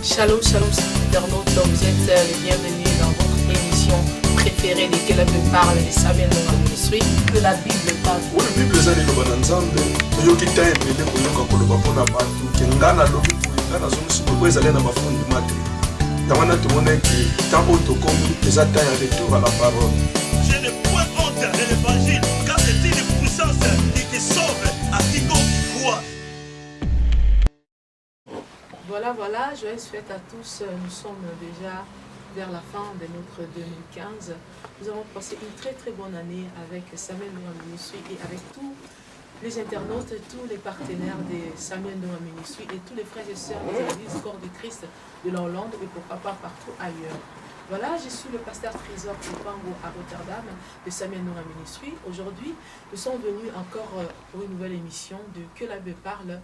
Shalom, shalom, internautes, vous êtes les bienvenus dans votre émission préférée de Quelle Bible parle de Samuel Noah Ministry, que la Bible parle. Oui, la Bible est liloba na Nzambe. Yoki time ele koyoka koloba pona bantu ke ngana lobi ngana zo musi ko ezale na bafundi mate. Tamana tumone ki tant auto comme les attentes à retour à la parole. Je ne point honte de l'évangile car c'est une puissance qui sauve à quiconque croit. Voilà, joyeuses fêtes à tous. Nous sommes déjà vers la fin de notre 2015. Nous avons passé une très très bonne année avec Samuel Noah Ministry et avec tous les internautes, tous les partenaires de Samuel Noah Ministry et tous les frères et sœurs des églises Corps de Christ de la Hollande et pourquoi pas partout ailleurs. Voilà, je suis le pasteur Trésor Kipango à Rotterdam de Samuel Noah Ministry. Aujourd'hui, nous sommes venus encore pour une nouvelle émission de Que la Bible parle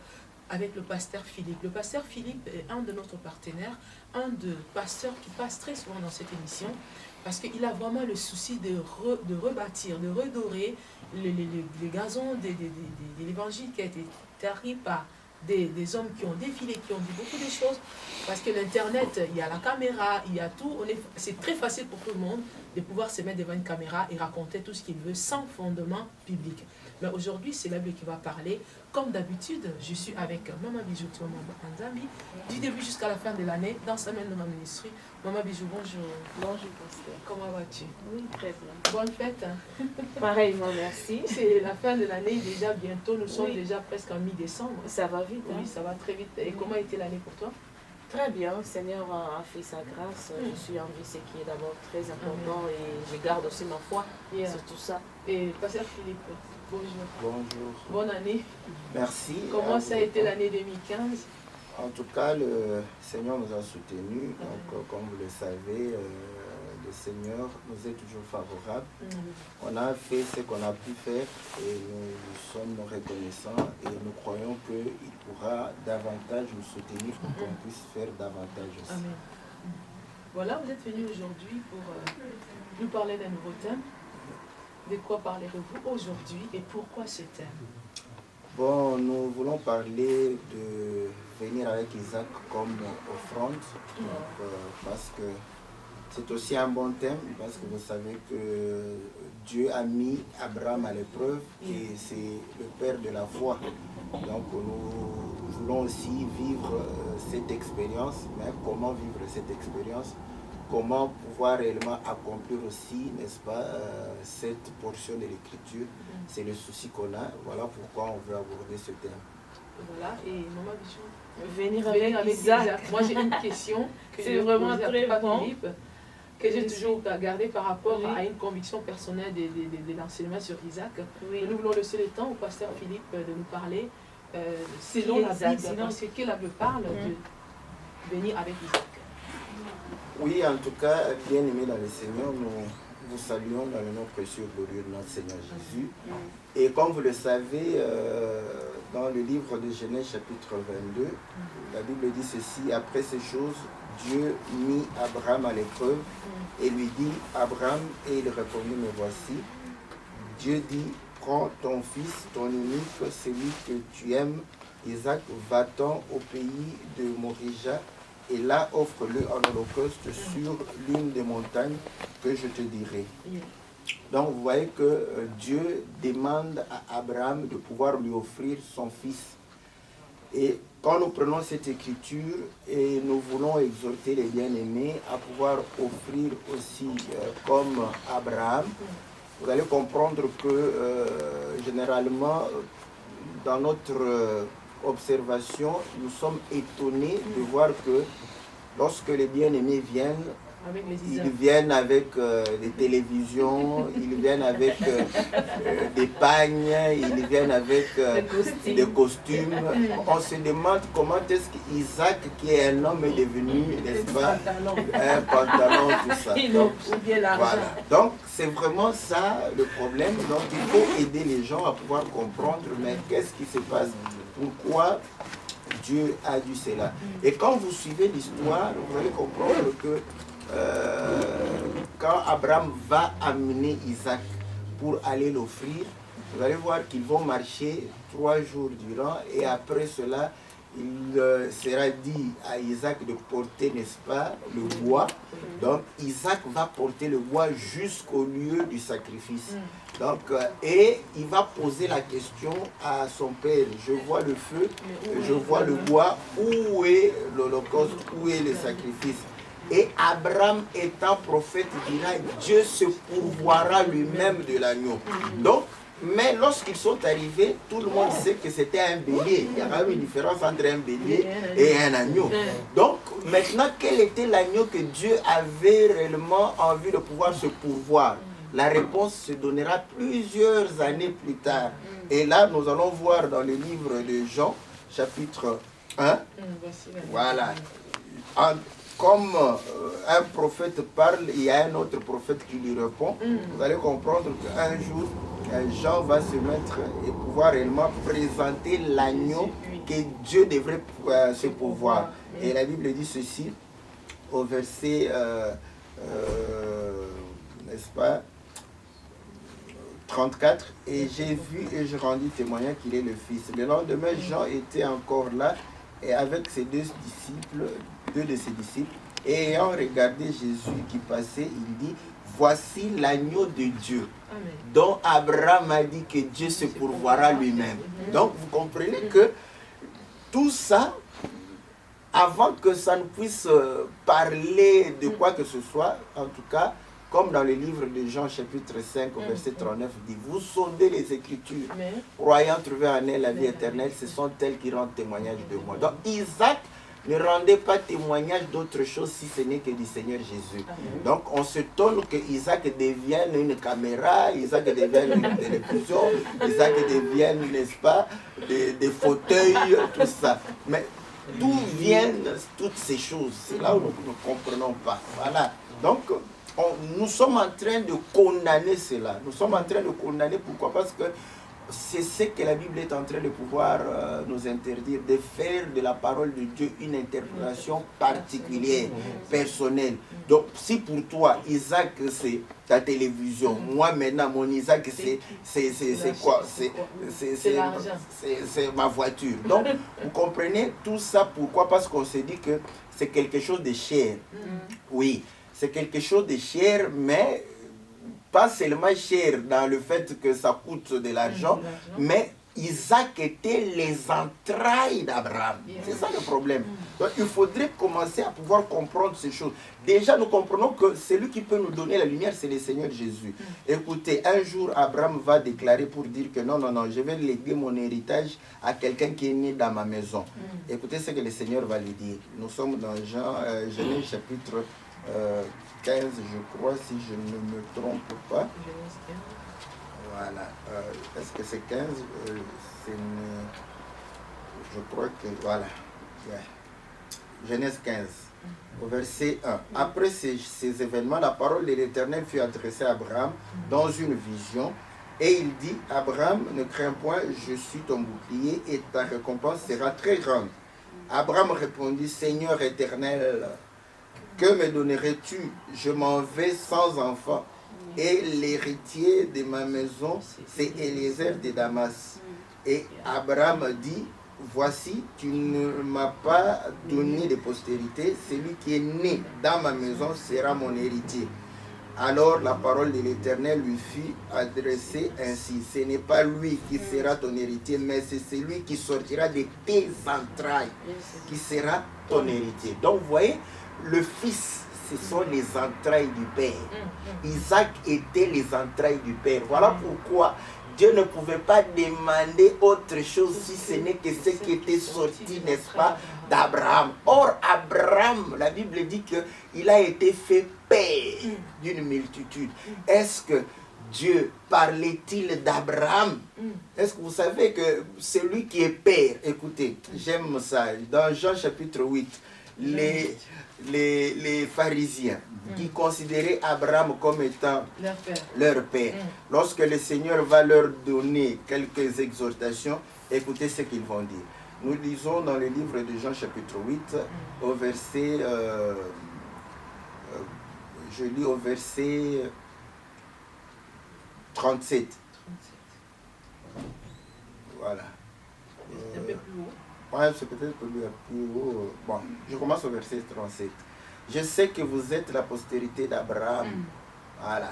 avec le pasteur Philippe. Le pasteur Philippe est un de nos partenaires, un des pasteurs qui passe très souvent dans cette émission parce qu'il a vraiment le souci de rebâtir, de redorer les gazons de l'évangile qui a été terri par des hommes qui ont défilé, qui ont dit beaucoup de choses, parce que l'Internet, il y a la caméra, il y a tout, c'est très facile pour tout le monde de pouvoir se mettre devant une caméra et raconter tout ce qu'il veut sans fondement public. Mais aujourd'hui, c'est la Bible qui va parler. Comme d'habitude, je suis avec Maman Bijou, Maman Nzambi, du début jusqu'à la fin de l'année, dans Samuel Noah Ministry. Maman Bijou, bonjour. Bonjour, pasteur. Comment vas-tu? Oui, très bien. Bonne fête. Hein? Pareillement, merci. C'est la fin de l'année, déjà bientôt, nous sommes déjà presque en mi-décembre. Ça va vite, hein? Oui, ça va très vite. Et comment a été l'année pour toi? Très bien, le Seigneur a fait sa grâce. Je suis en vie, ce qui est d'abord très important. Et je garde aussi ma foi sur tout ça. Et pasteur Philippe, bonjour. Bonjour. Bonne année. Merci. Comment ça a été l'année 2015? En tout cas, le Seigneur nous a soutenus. Donc, comme vous le savez, le Seigneur nous est toujours favorable. On a fait ce qu'on a pu faire et nous sommes reconnaissants et nous croyons qu'il pourra davantage nous soutenir pour qu'on puisse faire davantage aussi. Amen. Voilà, vous êtes venus aujourd'hui pour nous parler d'un nouveau thème. De quoi parlerez-vous aujourd'hui et pourquoi ce thème? Bon, nous voulons parler de venir avec Isaac comme offrande, parce que c'est aussi un bon thème, parce que vous savez que Dieu a mis Abraham à l'épreuve et c'est le père de la foi. Donc nous voulons aussi vivre cette expérience, mais comment vivre cette expérience? Comment pouvoir réellement accomplir aussi, n'est-ce pas, cette portion de l'écriture? C'est le souci qu'on a. Voilà pourquoi on veut aborder ce thème. Voilà, et Maman Bichou, Venir avec Isaac. Moi j'ai une question que c'est vraiment très bon. Philippe, que j'ai toujours gardée par rapport à une conviction personnelle de l'enseignement sur Isaac. Oui. Nous voulons laisser le temps au pasteur Philippe de nous parler selon la Bible, parce que la Bible parle de venir avec Isaac. Oui, en tout cas, bien aimés dans le Seigneur, nous vous saluons dans le nom précieux et glorieux de notre Seigneur Jésus. Et comme vous le savez, dans le livre de Genèse chapitre 22, la Bible dit ceci: après ces choses, Dieu mit Abraham à l'épreuve et lui dit: Abraham, et il répondit: me voici. Dieu dit: prends ton fils, ton unique, celui que tu aimes, Isaac, va-t'en au pays de Morija, et là offre-le en holocauste sur l'une des montagnes que je te dirai. Donc vous voyez que Dieu demande à Abraham de pouvoir lui offrir son fils. Et quand nous prenons cette écriture et nous voulons exhorter les bien-aimés à pouvoir offrir aussi comme Abraham, vous allez comprendre que généralement dans notre observation, nous sommes étonnés de voir que lorsque les bien-aimés viennent, ils viennent avec des télévisions, ils viennent avec des pagnes, ils viennent avec des costumes. On se demande comment est-ce qu'Isaac, qui est un homme, est devenu, n'est-ce pas, un pantalon, tout ça. Donc, voilà. Donc c'est vraiment ça le problème. Donc il faut aider les gens à pouvoir comprendre, mais qu'est-ce qui se passe? Pourquoi Dieu a dû cela? Et quand vous suivez l'histoire, vous allez comprendre que quand Abraham va amener Isaac pour aller l'offrir, vous allez voir qu'ils vont marcher 3 jours durant et après cela, il sera dit à Isaac de porter, n'est-ce pas, le bois. Donc Isaac va porter le bois jusqu'au lieu du sacrifice. Donc, et il va poser la question à son père, je vois le feu, je vois le bois, où est l'holocauste, où est le sacrifice? Et Abraham étant prophète dira, Dieu se pourvoira lui-même de l'agneau. Donc, mais lorsqu'ils sont arrivés, tout le monde sait que c'était un bélier. Il y a quand même une différence entre un bélier et un agneau. Donc, maintenant, quel était l'agneau que Dieu avait réellement envie de pouvoir se pourvoir? La réponse se donnera plusieurs années plus tard. Et là, nous allons voir dans le livre de Jean, chapitre 1. Voilà. Comme un prophète parle, il y a un autre prophète qui lui répond. Vous allez comprendre qu'un jour, Jean va se mettre et pouvoir réellement présenter l'agneau que Dieu devrait se pourvoir. Et la Bible dit ceci au verset, n'est-ce pas, 34. Et j'ai vu et je rendis témoignage qu'il est le Fils. Le lendemain, Jean était encore là et avec ses deux de ses disciples, et ayant regardé Jésus qui passait, il dit, voici l'agneau de Dieu, dont Abraham a dit que Dieu se pourvoira lui-même. Donc vous comprenez que tout ça, avant que ça ne puisse parler de quoi que ce soit, en tout cas, comme dans le livre de Jean chapitre 5, verset 39, dit, vous sondez les Écritures, croyant trouver en elles la vie éternelle, ce sont elles qui rendent témoignage de moi. Donc Isaac ne rendait pas témoignage d'autre chose si ce n'est que du Seigneur Jésus. Donc on se étonne que Isaac devienne une caméra, Isaac devienne une télévision, Isaac devienne, n'est-ce pas, des fauteuils, tout ça. Mais d'où viennent toutes ces choses? C'est là où nous ne comprenons pas. Voilà. Donc nous sommes en train de condamner cela. Nous sommes en train de condamner, pourquoi? Parce que c'est ce que la Bible est en train de pouvoir nous interdire, de faire de la parole de Dieu une interprétation particulière, personnelle. Donc si pour toi, Isaac, c'est ta télévision, moi maintenant, mon Isaac, c'est quoi? C'est ma voiture. Donc vous comprenez tout ça, pourquoi? Parce qu'on se dit que c'est quelque chose de cher. Oui, c'est quelque chose de cher, mais pas seulement cher dans le fait que ça coûte de l'argent, mais Isaac était les entrailles d'Abraham. C'est ça le problème. Donc il faudrait commencer à pouvoir comprendre ces choses. Déjà, nous comprenons que celui qui peut nous donner la lumière, c'est le Seigneur Jésus. Écoutez, un jour, Abraham va déclarer pour dire que non, je vais léguer mon héritage à quelqu'un qui est né dans ma maison. Écoutez ce que le Seigneur va lui dire. Nous sommes dans Genèse chapitre 15, je crois, si je ne me trompe pas. Voilà. Est-ce que c'est 15? Je crois que... Voilà. Yeah. Genèse 15, au verset 1. Après ces événements, la parole de l'Éternel fut adressée à Abraham dans une vision. Et il dit, Abraham, ne crains point, je suis ton bouclier et ta récompense sera très grande. Abraham répondit, Seigneur éternel, que me donnerais-tu? Je m'en vais sans enfant. Et l'héritier de ma maison, c'est Eliezer de Damas. Et Abraham dit, voici, tu ne m'as pas donné de postérité, celui qui est né dans ma maison sera mon héritier. Alors la parole de l'Éternel lui fut adressée ainsi, ce n'est pas lui qui sera ton héritier, mais c'est celui qui sortira de tes entrailles qui sera ton héritier. Donc vous voyez, le fils, ce sont les entrailles du Père. Isaac était les entrailles du Père. Voilà pourquoi Dieu ne pouvait pas demander autre chose si ce n'est que ce qui était sorti, n'est-ce pas, d'Abraham. Or, Abraham, la Bible dit qu'il a été fait père d'une multitude. Est-ce que Dieu parlait-il d'Abraham? Est-ce que vous savez que celui qui est père, écoutez, j'aime ça, dans Jean chapitre 8, les pharisiens qui considéraient Abraham comme étant leur père. Lorsque le Seigneur va leur donner quelques exhortations, écoutez ce qu'ils vont dire. Nous lisons dans le livre de Jean chapitre 8 au verset, je lis au verset 37. Voilà. Un peu plus haut. Ouais, c'est peut-être pour lui plus haut. Bon, je commence au verset 37. Je sais que vous êtes la postérité d'Abraham. Voilà.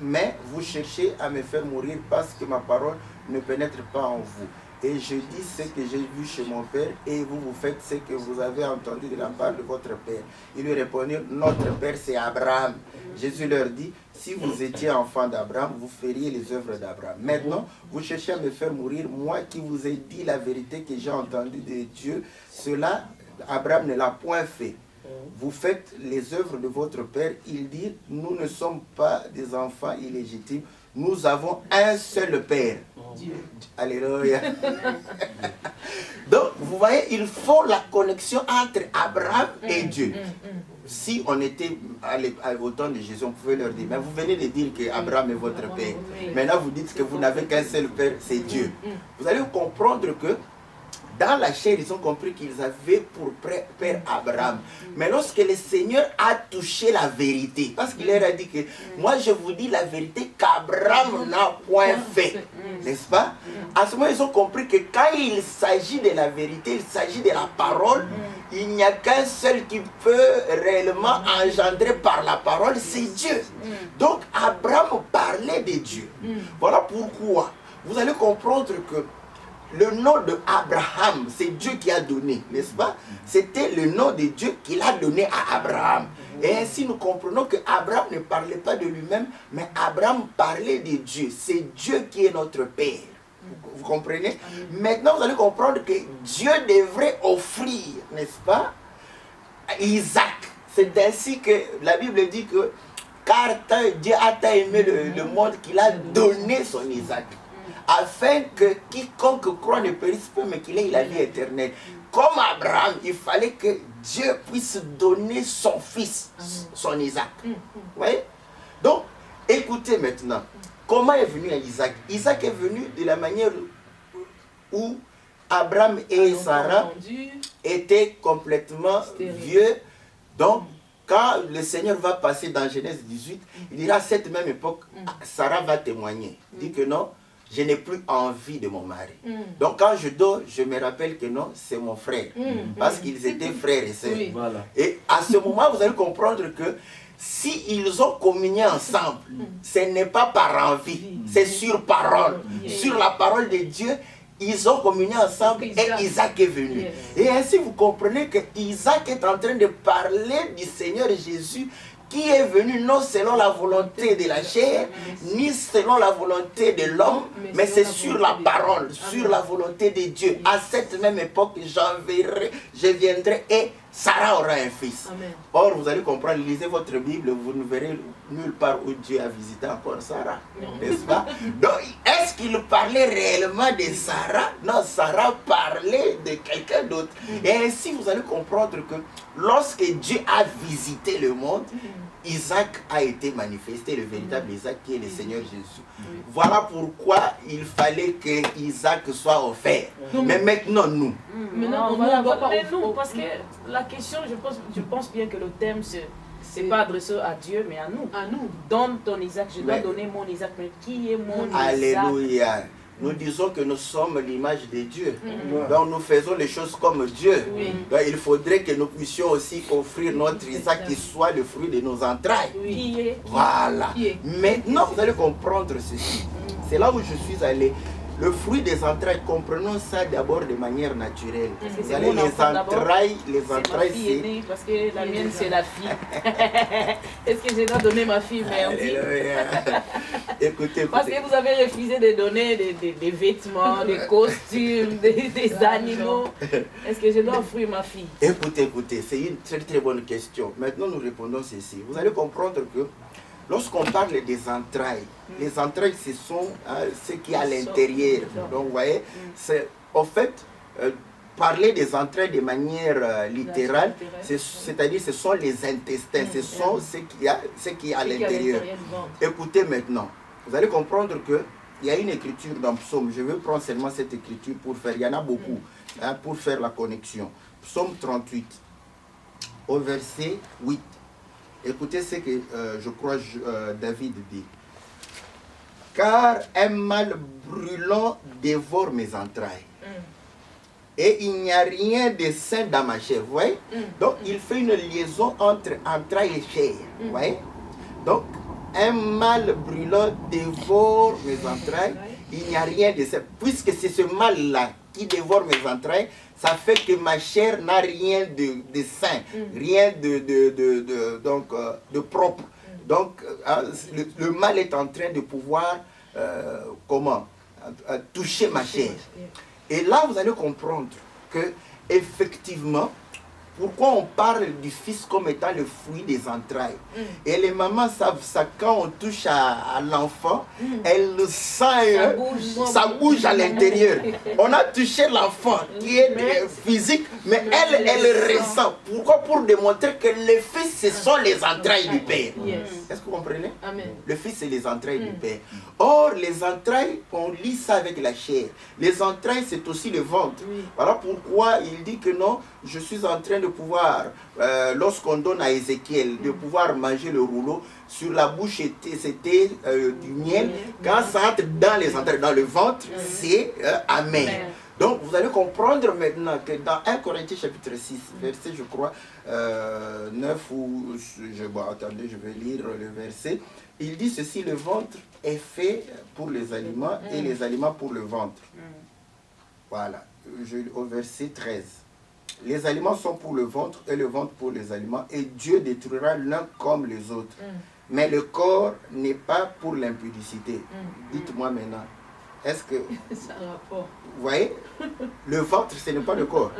Mais vous cherchez à me faire mourir parce que ma parole ne pénètre pas en vous. Et je dis ce que j'ai vu chez mon père et vous faites ce que vous avez entendu de la part de votre père. Ils lui répondirent, notre père c'est Abraham. Jésus leur dit, si vous étiez enfant d'Abraham, vous feriez les œuvres d'Abraham. Maintenant, vous cherchez à me faire mourir, moi qui vous ai dit la vérité que j'ai entendue de Dieu. Cela, Abraham ne l'a point fait. Vous faites les œuvres de votre père. Il dit, nous ne sommes pas des enfants illégitimes. Nous avons un seul père. Dieu. Alléluia. Donc, vous voyez, il faut la connexion entre Abraham et Dieu. Si on était au temps de Jésus, on pouvait leur dire, mais vous venez de dire qu'Abraham est votre père. Maintenant, vous dites que vous n'avez qu'un seul père, c'est Dieu. Vous allez comprendre que dans la chair, ils ont compris qu'ils avaient pour père Abraham. Mais lorsque le Seigneur a touché la vérité, parce qu'il leur a dit que moi je vous dis la vérité qu'Abraham n'a point fait, n'est-ce pas? À ce moment, ils ont compris que quand il s'agit de la vérité, il s'agit de la parole, il n'y a qu'un seul qui peut réellement engendrer par la parole, c'est Dieu. Donc Abraham parlait de Dieu. Voilà pourquoi vous allez comprendre que le nom de Abraham, c'est Dieu qui a donné, n'est-ce pas? C'était le nom de Dieu qu'il a donné à Abraham. Et ainsi nous comprenons que Abraham ne parlait pas de lui-même, mais Abraham parlait de Dieu. C'est Dieu qui est notre Père. Vous comprenez? Maintenant, vous allez comprendre que Dieu devrait offrir, n'est-ce pas, Isaac. C'est ainsi que la Bible dit que car Dieu a tant aimé le monde qu'il a donné son Isaac, afin que quiconque croit ne périsse pas, mais qu'il ait la vie éternelle. Comme Abraham, il fallait que Dieu puisse donner son fils, son Isaac. Vous voyez? Donc, écoutez maintenant, comment est venu Isaac? Isaac est venu de la manière où Abraham et Sarah étaient complètement vieux. Donc, quand le Seigneur va passer dans Genèse 18, il dira à cette même époque, Sarah va témoigner. Il dit que non, je n'ai plus envie de mon mari. Donc quand je dors, je me rappelle que non, c'est mon frère. Parce qu'ils étaient frères et sœurs. Voilà. Et à ce moment, vous allez comprendre que si ils ont communié ensemble, ce n'est pas par envie, c'est sur parole. Sur la parole de Dieu, ils ont communié ensemble et Isaac est venu. Et ainsi vous comprenez que Isaac est en train de parler du Seigneur Jésus, qui est venu non selon la volonté de la chair, ni selon la volonté de l'homme, mais c'est sur la parole, sur la volonté de Dieu. À cette même époque, je viendrai et Sarah aura un fils. Amen. Or, vous allez comprendre, lisez votre Bible, vous ne verrez nulle part où Dieu a visité encore Sarah, n'est-ce pas? Donc, est-ce qu'il parlait réellement de Sarah? Non, Sarah parlait de quelqu'un d'autre. Et ainsi, vous allez comprendre que lorsque Dieu a visité le monde, Isaac a été manifesté, le véritable Isaac qui est le Seigneur Jésus. Voilà pourquoi il fallait que Isaac soit offert. Mais maintenant, nous. Maintenant, on va parler nous, parce que la question, je pense bien que le thème, c'est pas adressé à Dieu, mais à nous. À nous. Donne ton Isaac, je dois donner mon Isaac. Mais qui est mon Isaac? Alléluia. Nous disons que nous sommes l'image de Dieu. Donc nous faisons les choses comme Dieu. Donc il faudrait que nous puissions aussi offrir notre Isaac qui soit le fruit de nos entrailles. Voilà. Maintenant, vous allez comprendre ceci. C'est là où je suis allé. Le fruit des entrailles, comprenons ça d'abord de manière naturelle. Vous allez les entrailles, c'est... Parce que la mienne, c'est la fille. Est-ce que je dois donner ma fille? Merci. Écoutez. Parce que vous avez refusé de donner des vêtements, des costumes, des animaux. Est-ce que je dois offrir ma fille? Écoutez, c'est une très très bonne question. Maintenant, nous répondons ceci. Vous allez comprendre que lorsqu'on parle des entrailles, les entrailles, ce sont ce qui est à l'intérieur. Donc, vous voyez, en fait, parler des entrailles de manière littérale, c'est-à-dire ce sont les intestins, ce sont ce qui est à l'intérieur. Écoutez maintenant, vous allez comprendre qu'il y a une écriture dans Psaume. Je vais prendre seulement cette écriture pour faire, il y en a beaucoup, pour faire la connexion. Psaume 38, au verset 8. Écoutez ce que je crois David dit. Car un mal brûlant dévore mes entrailles. et il n'y a rien de sain dans ma chair. Vous voyez? Donc, il fait une liaison entre entrailles et chair. Vous voyez? Donc, un mal brûlant dévore mes entrailles. Il n'y a rien de sain. Puisque c'est ce mal-là qui dévore mes entrailles, ça fait que ma chair n'a rien de sain, rien de propre. Donc, le mal est en train de pouvoir, toucher ma chair. Et là, vous allez comprendre que, effectivement, pourquoi on parle du fils comme étant le fruit des entrailles. Et les mamans savent ça, quand on touche à l'enfant, elles le sentent, ça bouge à l'intérieur. On a touché l'enfant qui est physique, mais elle ressent. Pourquoi? Pour démontrer que le fils, ce sont les entrailles du père. Est-ce que vous comprenez? Amen. Le fils, c'est les entrailles du père. Or, les entrailles, on lit ça avec la chair. Les entrailles, c'est aussi le ventre. Voilà pourquoi il dit que non, je suis en train de pouvoir, lorsqu'on donne à Ézéchiel, de pouvoir manger le rouleau, sur la bouche c'était du miel. Quand ça entre dans les entrailles, dans le ventre, c'est amen. Donc, vous allez comprendre maintenant que dans 1 Corinthiens chapitre 6, verset, je crois, 9, attendez, je vais lire le verset. Il dit ceci: le ventre est fait pour les aliments et les aliments pour le ventre. Voilà, au verset 13. Les aliments sont pour le ventre et le ventre pour les aliments, et Dieu détruira l'un comme les autres. Mais le corps n'est pas pour l'impudicité. Dites-moi maintenant, est-ce que... Ça a rapport. Vous voyez, le ventre, ce n'est pas le corps.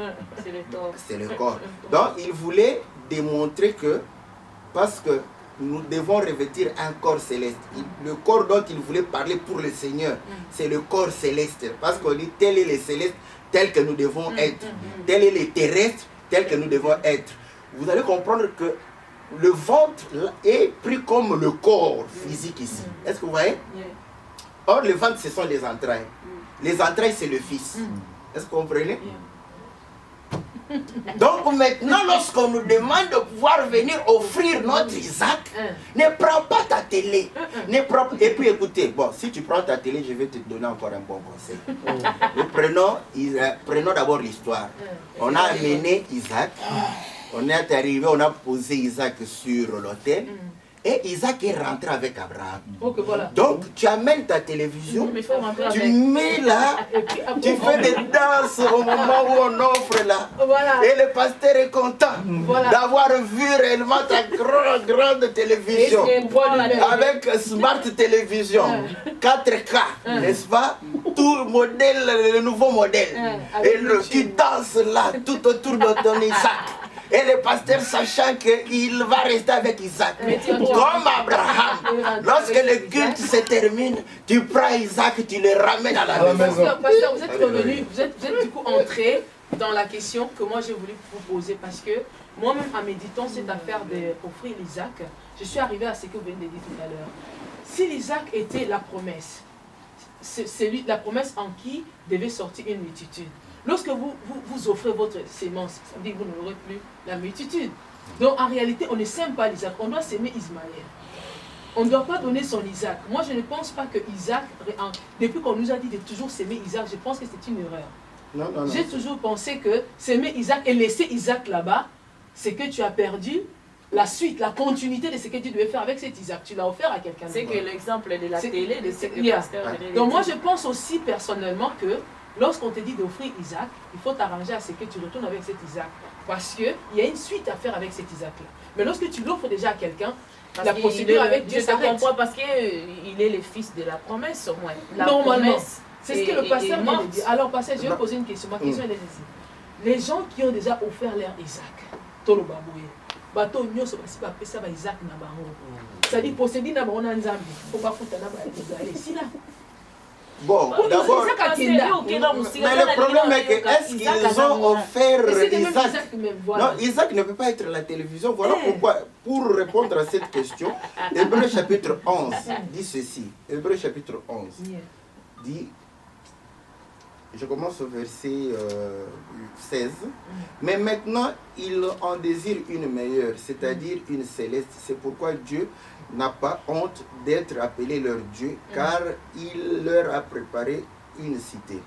C'est le corps. C'est le corps. Donc, il voulait démontrer que, parce que nous devons revêtir un corps céleste. Le corps dont il voulait parler pour le Seigneur, c'est le corps céleste. Parce qu'on dit, tel est le céleste, tel que nous devons être. Tel est le terrestre, tel que nous devons être. Vous allez comprendre que le ventre est pris comme le corps physique ici. Est-ce que vous voyez? Or, le ventre, ce sont les entrailles. Les entrailles, c'est le fils. Est-ce que vous comprenez? Donc maintenant, lorsqu'on nous demande de pouvoir venir offrir notre Isaac, ne prends pas ta télé. Et puis écoutez, bon, si tu prends ta télé, je vais te donner encore un bon conseil. Prenons d'abord l'histoire. On a amené Isaac, on est arrivé, on a posé Isaac sur l'autel. Et Isaac est rentré avec Abraham. Okay, voilà. Donc, tu amènes ta télévision, tu mets là, tu fais des danses au moment où on offre là. Voilà. Et le pasteur est content d'avoir vu réellement ta grande télévision. Avec Smart Télévision, 4K, n'est-ce pas? Tout modèle, le nouveau modèle. Et tu danses là, tout autour de ton Isaac. Et le pasteur, sachant qu'il va rester avec Isaac, comme Abraham, lorsque le culte se termine, tu prends Isaac, tu le ramènes à la maison. Pasteur, vous êtes revenu, vous êtes du coup entré dans la question que moi j'ai voulu vous poser, parce que moi-même, en méditant cette affaire d'offrir l'Isaac, je suis arrivé à ce que vous venez de dire tout à l'heure. Si l'Isaac était la promesse, c'est la promesse en qui devait sortir une multitude. Lorsque vous offrez votre sémence, ça veut dire que vous n'aurez plus la multitude. Donc en réalité, on ne sème pas l'Isaac, on doit s'aimer Ismaël. On ne doit pas donner son Isaac. Moi, je ne pense pas que Isaac, depuis qu'on nous a dit de toujours s'aimer Isaac, je pense que c'est une erreur. Non. J'ai toujours pensé que s'aimer Isaac et laisser Isaac là-bas, c'est que tu as perdu la suite, la continuité de ce que tu devais faire avec cet Isaac. Tu l'as offert à quelqu'un d'autre. C'est que l'exemple de la télé, de ce que pasteur. Donc moi, je pense aussi personnellement que lorsqu'on te dit d'offrir Isaac, il faut t'arranger à ce que tu retournes avec cet Isaac. Parce qu'il y a une suite à faire avec cet Isaac-là. Mais lorsque tu l'offres déjà à quelqu'un, la procédure avec Dieu s'arrête. Je comprends parce qu'il est le fils de la promesse au moins. Normalement. C'est ce que le pasteur vient de dire. Alors, pasteur, je vais poser une question. Ma question est celle-ci. Les gens qui ont déjà offert leur Isaac, Tolo Baboué, Bato Nyoso, ça va Isaac Nabaho. C'est-à-dire, posséder Nabaho Nanzambi. Il ne faut pas foutre Nabaho. C'est là. Bon, d'abord, mais le problème est que est-ce qu'ils ont offert Isaac? Non, Isaac ne peut pas être la télévision. Voilà pourquoi, pour répondre à cette question, Hébreux chapitre 11 dit ceci. Hébreux chapitre 11 dit, je commence au verset 16, mais maintenant ils en désirent une meilleure, c'est-à-dire une céleste. C'est pourquoi Dieu n'a pas honte d'être appelé leur Dieu, car il leur a préparé une cité.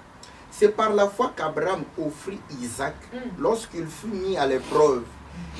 C'est par la foi qu'Abraham offrit Isaac lorsqu'il fut mis à l'épreuve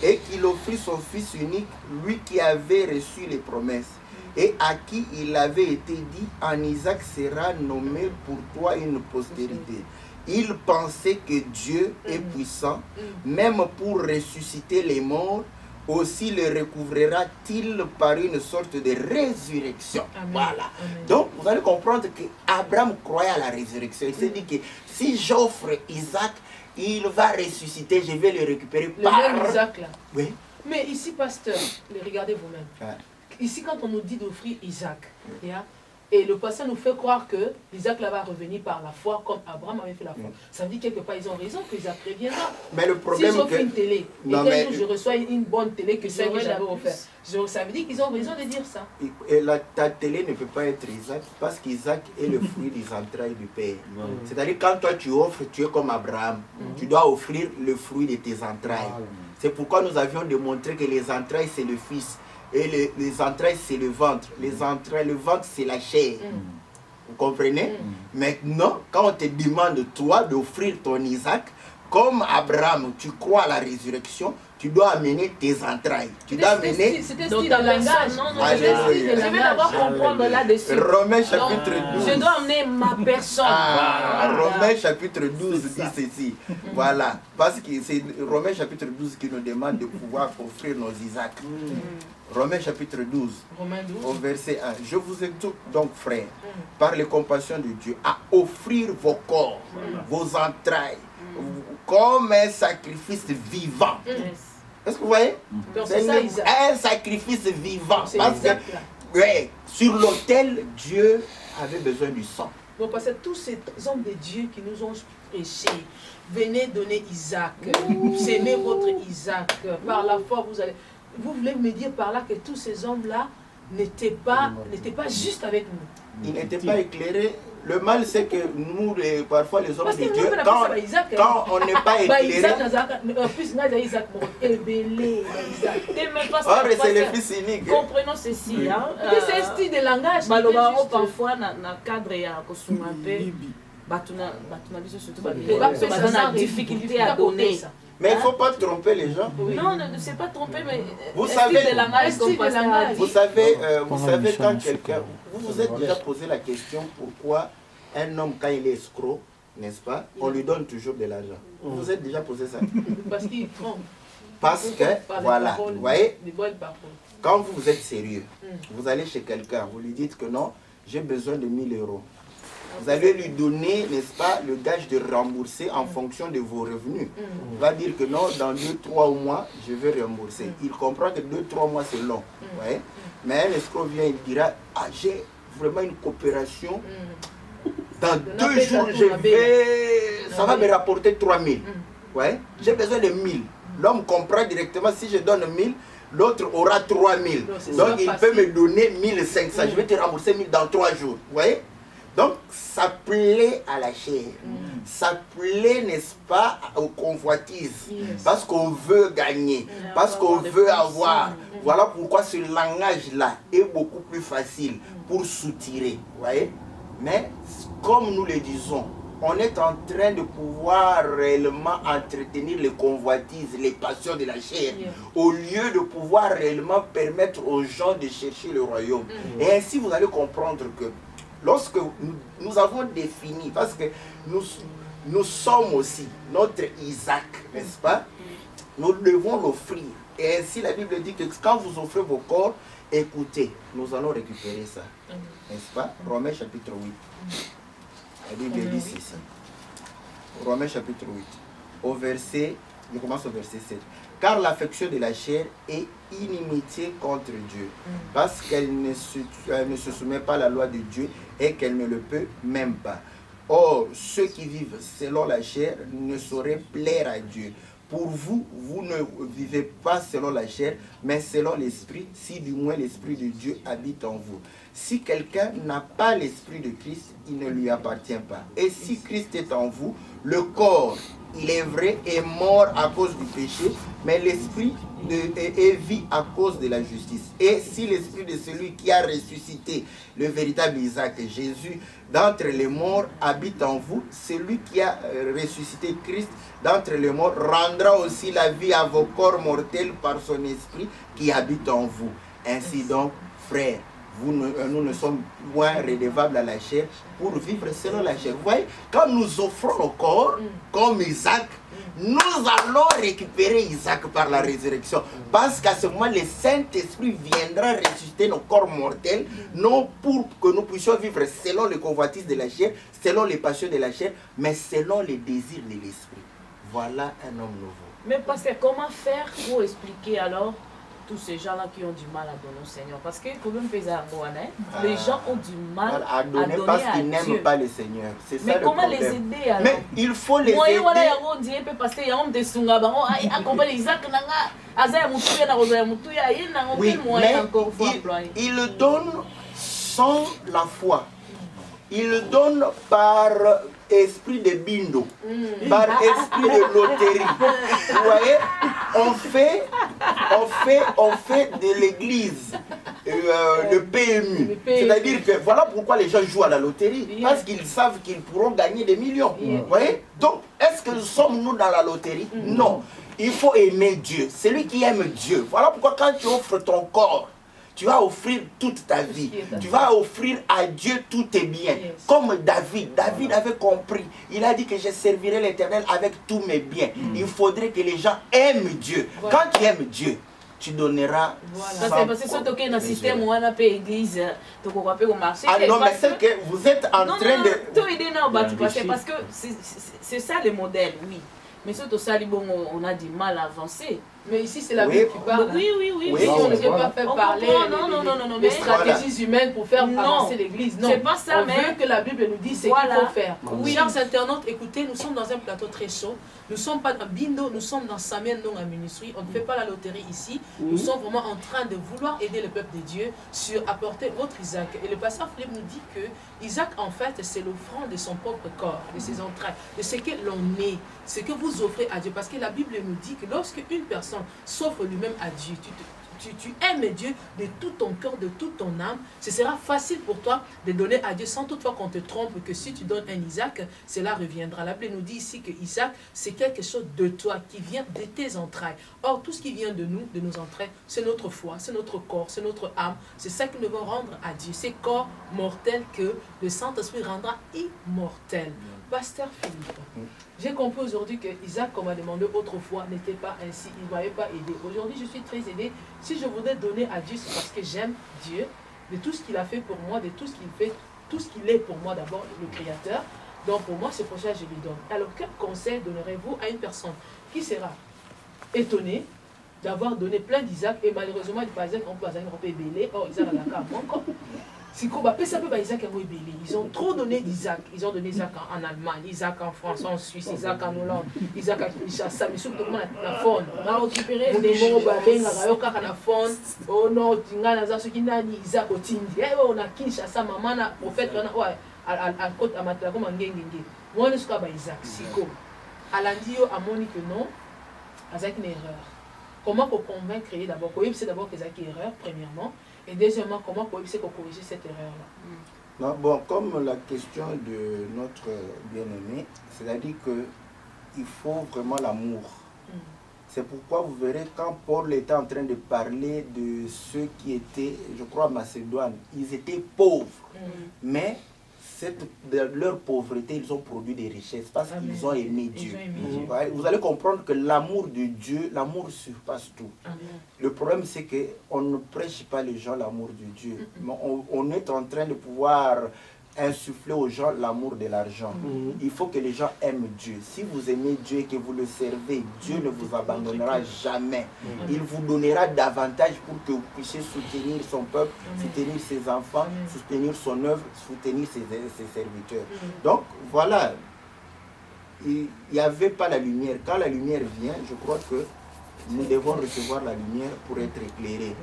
et qu'il offrit son fils unique, lui qui avait reçu les promesses et à qui il avait été dit, en Isaac sera nommé pour toi une postérité. Il pensait que Dieu est puissant, même pour ressusciter les morts, aussi le recouvrera-t-il par une sorte de résurrection. Amen. Voilà. Amen. Donc, vous allez comprendre qu'Abraham croyait à la résurrection. Il s'est dit que si j'offre Isaac, il va ressusciter, je vais le récupérer le même Isaac là. Oui. Mais ici, pasteur, regardez vous-même. Ouais. Ici, quand on nous dit d'offrir Isaac, et le pasteur nous fait croire que Isaac là va revenir par la foi, comme Abraham avait fait la foi. Ça veut dire quelque part, ils ont raison que Isaac reviendra. Mais le problème si j'offre une télé, et qu'un jour je reçois une bonne télé que celle que j'avais offert, ça veut dire qu'ils ont raison de dire ça. Et ta télé ne peut pas être Isaac, parce qu'Isaac est le fruit des entrailles du Père. C'est-à-dire, quand toi tu offres, tu es comme Abraham. Tu dois offrir le fruit de tes entrailles. C'est pourquoi nous avions démontré que les entrailles, c'est le Fils. Et les entrailles, c'est le ventre. Les entrailles, le ventre, c'est la chair. Vous comprenez? Maintenant, quand on te demande, toi, d'offrir ton Isaac, comme Abraham, tu crois à la résurrection, tu dois amener tes entrailles. Tu dois amener... C'était style de langage. Je vais d'abord comprendre là-dessus. Romains chapitre 12. Je dois amener ma personne. Romains chapitre 12 dit ceci. Voilà. Parce que c'est Romains chapitre 12 qui nous demande de pouvoir offrir nos Isaac. Romains chapitre 12, au verset 1. Je vous exhorte donc, frères, par les compassions de Dieu, à offrir vos corps, vos entrailles, comme un sacrifice vivant. Est-ce que vous voyez? C'est un sacrifice vivant. Parce que sur l'autel, Dieu avait besoin du sang. Bon, parce que tous ces hommes de Dieu qui nous ont prêché, venez donner Isaac, s'aimez votre Isaac, par la foi vous voulez me dire par là que tous ces hommes-là n'étaient pas justes avec nous. Ils n'étaient pas éclairés. Le mal, c'est que nous, parfois, les hommes de Dieu, quand on n'est pas éclairé... c'est le fils unique. Comprenons ceci. C'est un style de langage. Parfois, dans le cadre de difficulté à donner. Mais il ne faut pas tromper les gens. Non, ne c'est pas tromper, mais vous savez, vous savez quand quelqu'un... Vous vous êtes déjà posé la question pourquoi un homme, quand il est escroc, n'est-ce pas, on lui donne toujours de l'argent. Vous vous êtes déjà posé ça? Parce qu'il trompe. Parce que, voilà, vous voyez, quand vous êtes sérieux, vous allez chez quelqu'un, vous lui dites que non, j'ai besoin de 1000 euros. Vous allez lui donner, n'est-ce pas, le gage de rembourser en fonction de vos revenus. Il va dire que non, dans 2-3 mois, je vais rembourser. Il comprend que 2-3 mois, c'est long. Ouais. Mais un escroc vient, il dira, ah, j'ai vraiment une coopération. Dans 2 jours, ça va me rapporter 3000. Ouais. J'ai besoin de 1000. L'homme comprend directement, si je donne 1000, l'autre aura 3000. Donc, il peut me donner 1500. Je vais te rembourser 1000 dans 3 jours. Vous voyez? Donc, ça plaît à la chair. Ça plaît, n'est-ce pas, aux convoitises. Parce qu'on veut gagner. Parce qu'on veut avoir. Voilà pourquoi ce langage-là est beaucoup plus facile pour soutirer. Vous voyez? Mais, comme nous le disons, on est en train de pouvoir réellement entretenir les convoitises, les passions de la chair, au lieu de pouvoir réellement permettre aux gens de chercher le royaume. Et ainsi, vous allez comprendre que lorsque nous avons défini, parce que nous sommes aussi notre Isaac, n'est-ce pas? Nous devons l'offrir. Et ainsi, la Bible dit que quand vous offrez vos corps, écoutez, nous allons récupérer ça. N'est-ce pas? Romains chapitre 8. La Bible dit ceci. Romains chapitre 8. Je commence au verset 7. Car l'affection de la chair est inimitié contre Dieu, parce qu'elle ne se soumet pas à la loi de Dieu et qu'elle ne le peut même pas. Or, ceux qui vivent selon la chair ne sauraient plaire à Dieu. Pour vous, vous ne vivez pas selon la chair, mais selon l'esprit, si du moins l'esprit de Dieu habite en vous. Si quelqu'un n'a pas l'esprit de Christ, il ne lui appartient pas. Et si Christ est en vous, le corps il est vrai, est mort à cause du péché, mais l'esprit est vie à cause de la justice. Et si l'esprit de celui qui a ressuscité le véritable Isaac, Jésus, d'entre les morts habite en vous, celui qui a ressuscité Christ d'entre les morts rendra aussi la vie à vos corps mortels par son esprit qui habite en vous. Ainsi donc, frères, nous ne sommes moins redevables à la chair pour vivre selon la chair. Vous voyez, quand nous offrons nos corps comme Isaac, nous allons récupérer Isaac par la résurrection. Parce qu'à ce moment, le Saint-Esprit viendra ressusciter nos corps mortels, non pour que nous puissions vivre selon les convoitises de la chair, selon les passions de la chair, mais selon les désirs de l'esprit. Voilà un homme nouveau. Mais parce que comment faire pour expliquer alors tous ces gens-là qui ont du mal à donner au Seigneur? Parce que quand même, les gens ont du mal à donner parce qu'ils n'aiment pas le Seigneur. C'est mais ça comment le les aider alors? Mais il faut les aider. Oui, mais il donne sans la foi. Il donne par esprit de bindo, par esprit de loterie. Vous voyez, on fait de l'église le PMU. C'est-à-dire que voilà pourquoi les gens jouent à la loterie. Parce qu'ils savent qu'ils pourront gagner des millions. Vous voyez? Donc, est-ce que sommes-nous dans la loterie? Non. Il faut aimer Dieu. Celui qui aime Dieu. Voilà pourquoi quand tu offres ton corps, tu vas offrir toute ta vie. Tu vas offrir à Dieu tous tes biens. Comme David. David avait compris. Il a dit que je servirai l'Éternel avec tous mes biens. Il faudrait que les gens aiment Dieu. Quand tu aimes Dieu, tu donneras. Parce que c'est dans le système où on a payé l'église, au marché. Ah non, mais c'est que vous êtes en train de. Parce que c'est ça le modèle, oui. Mais surtout ça, on a du mal à avancer. Mais ici, c'est la Bible qui parle. Oui. Si on ne peut pas faire parler des stratégies humaines pour faire avancer l'Église. Non, c'est pas ça, on veut que la Bible nous dise ce qu'il faut faire. Oui. Chers internautes, écoutez, nous sommes dans un plateau très chaud. Nous ne sommes pas dans Bindo, nous sommes dans Samuel non à ministry. On ne fait pas la loterie ici. Nous sommes vraiment en train de vouloir aider le peuple de Dieu sur apporter votre Isaac. Et le pasteur Philippe nous dit que Isaac, en fait, c'est l'offrande de son propre corps, de ses entrailles, de ce que l'on est, ce que vous offrez à Dieu. Parce que la Bible nous dit que lorsque une personne s'offre lui-même à Dieu, tu aimes Dieu de tout ton cœur, de toute ton âme, ce sera facile pour toi de donner à Dieu sans toutefois qu'on te trompe que si tu donnes un Isaac, cela reviendra. La Bible nous dit ici que Isaac, c'est quelque chose de toi, qui vient de tes entrailles. Or, tout ce qui vient de nous, de nos entrailles, c'est notre foi, c'est notre corps, c'est notre âme. C'est ça que nous devons rendre à Dieu. C'est corps mortel que le Saint-Esprit rendra immortel. Pasteur Philippe, j'ai compris aujourd'hui que Isaac, comme a demandé autrefois, n'était pas ainsi, il ne m'avait pas aidé. Aujourd'hui, je suis très aidé. Si je voudrais donner à Dieu, c'est parce que j'aime Dieu, de tout ce qu'il a fait pour moi, de tout ce qu'il fait, tout ce qu'il est pour moi d'abord, le Créateur. Donc pour moi, c'est pour ça que je lui donne. Alors quel conseil donnerez-vous à une personne qui sera étonnée d'avoir donné plein d'Isaac et malheureusement, par exemple, on peut pas belé, or Isaac a la carte encore. Ils ont trop donné d'Isaac. Ils ont donné Isaac en Allemagne, Isaac en France, en Suisse, Isaac en Hollande, Isaac à Kinshasa, mais surtout la faune. On a récupéré des mots, la faune. Oh non, Isaac au Tindi. On a Kinshasa, maman, prophète, à côte à Matla, comme un gengenge. Moi, je suis Isaac, Siko. Alandio a moni que non, Isaac une erreur. Comment convaincre d'abord? C'est d'abord que Isaac une erreur, premièrement. Et deuxièmement, comment corriger cette erreur-là? Non, bon, comme la question de notre bien-aimé, c'est-à-dire qu'il faut vraiment l'amour. C'est pourquoi vous verrez, quand Paul était en train de parler de ceux qui étaient, je crois, Macédoine, ils étaient pauvres, mais de leur pauvreté, ils ont produit des richesses parce qu'ils ont aimé Dieu. Vous allez comprendre que l'amour de Dieu, l'amour surpasse tout. Le problème, c'est qu'on ne prêche pas les gens l'amour de Dieu. Mais on est en train de pouvoir insuffler aux gens l'amour de l'argent. Il faut que les gens aiment Dieu. Si vous aimez Dieu et que vous le servez, Dieu ne vous abandonnera jamais. Il vous donnera davantage pour que vous puissiez soutenir son peuple, soutenir ses enfants, soutenir son œuvre, soutenir ses serviteurs. Donc, voilà. Il n'y avait pas la lumière. Quand la lumière vient, je crois que nous devons recevoir la lumière pour être éclairés.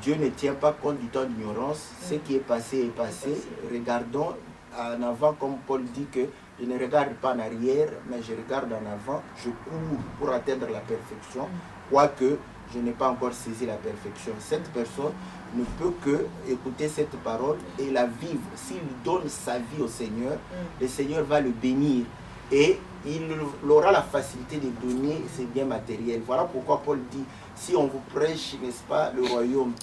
Dieu ne tient pas compte du temps d'ignorance. Ce qui est passé est passé. Regardons en avant, comme Paul dit, que Je ne regarde pas en arrière, mais je regarde en avant. Je cours pour atteindre la perfection, quoique je n'ai pas encore saisi la perfection. Cette personne ne peut que écouter cette parole et la vivre. S'il donne sa vie au Seigneur, le Seigneur va le bénir et il aura la facilité de donner ses biens matériels. Voilà pourquoi Paul dit, si on vous prêche, n'est-ce pas, le royaume,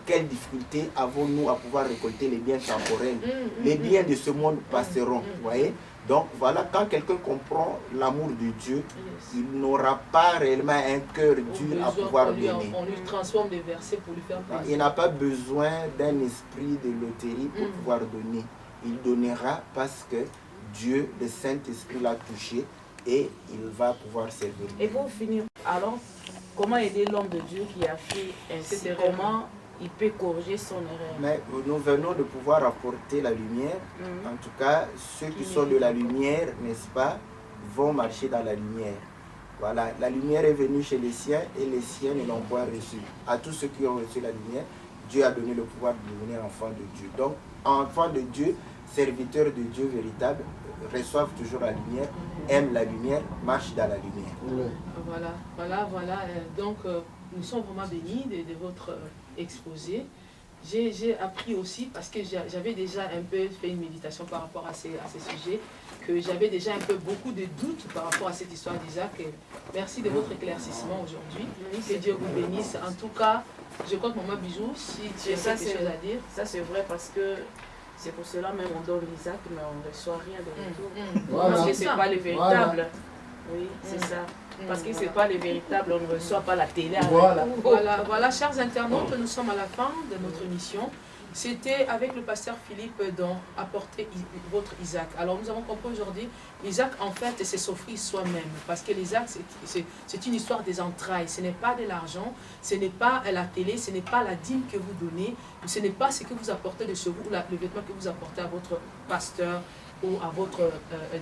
quelle difficulté avons-nous à pouvoir récolter les biens temporels? Les biens de ce monde passeront, voyez. Donc voilà, quand quelqu'un comprend l'amour de Dieu, il n'aura pas réellement un cœur dur à pouvoir donner. On lui transforme des versets pour lui faire plaisir. Il n'a pas besoin d'un esprit de loterie pour pouvoir donner. Il donnera parce que Dieu, le Saint-Esprit l'a touché et il va pouvoir servir. Et pour finir, alors, comment aider l'homme de Dieu qui a fait ainsi? Comment il peut corriger son erreur? Mais nous venons de pouvoir apporter la lumière. En tout cas, ceux qui sont de la lumière, n'est-ce pas, vont marcher dans la lumière. Voilà, la lumière est venue chez les siens et les siens ne l'ont pas reçue. À tous ceux qui ont reçu la lumière, Dieu a donné le pouvoir de devenir enfant de Dieu. Donc, enfant de Dieu, serviteur de Dieu véritable, reçoivent toujours la lumière, aiment la lumière, marchent dans la lumière. Voilà. Donc, nous sommes vraiment bénis de votre exposé. J'ai appris aussi, parce que j'avais déjà un peu fait une méditation par rapport à ces sujets, que j'avais déjà un peu beaucoup de doutes par rapport à cette histoire d'Isaac. Merci de votre éclaircissement aujourd'hui. Que Dieu vous bénisse. En tout cas, je crois que Maman Bijou, si tu as quelque chose à dire. Ça c'est vrai parce que c'est pour cela même on donne Isaac, mais on ne reçoit rien de retour. Voilà. Parce que ce n'est pas le véritable. Oui, c'est ça. Parce que ce n'est pas le véritable, on ne reçoit pas la télé. Voilà, chers internautes, nous sommes à la fin de notre émission. C'était avec le pasteur Philippe dans Apporter votre Isaac. Alors nous avons compris aujourd'hui, Isaac en fait c'est s'offrir soi-même. Parce que l'Isaac c'est une histoire des entrailles. Ce n'est pas de l'argent, ce n'est pas la télé, ce n'est pas la dîme que vous donnez, ce n'est pas ce que vous apportez de chez vous, le vêtement que vous apportez à votre pasteur ou à votre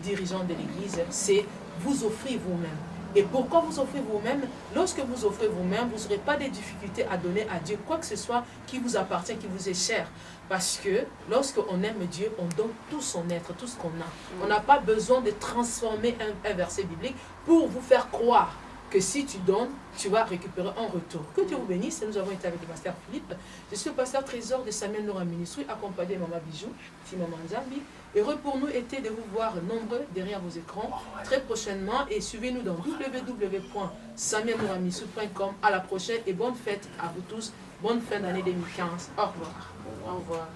dirigeant de l'église, c'est vous offrir vous-même. Et pourquoi vous offrez vous-même? Lorsque vous offrez vous-même, vous n'aurez pas de difficultés à donner à Dieu quoi que ce soit qui vous appartient, qui vous est cher. Parce que lorsqu'on aime Dieu, on donne tout son être, tout ce qu'on a. On n'a pas besoin de transformer un verset biblique pour vous faire croire que si tu donnes, tu vas récupérer en retour. Que Dieu vous bénisse. Nous avons été avec le pasteur Philippe. Je suis le pasteur Trésor de Samuel Noura Ministry, accompagné de Maman Bijou, Maman Nzambi. Heureux pour nous était de vous voir nombreux derrière vos écrans très prochainement et suivez-nous dans www.samuelnouraministry.com. À la prochaine et bonne fête à vous tous. Bonne fin d'année 2015. Au revoir. Au revoir.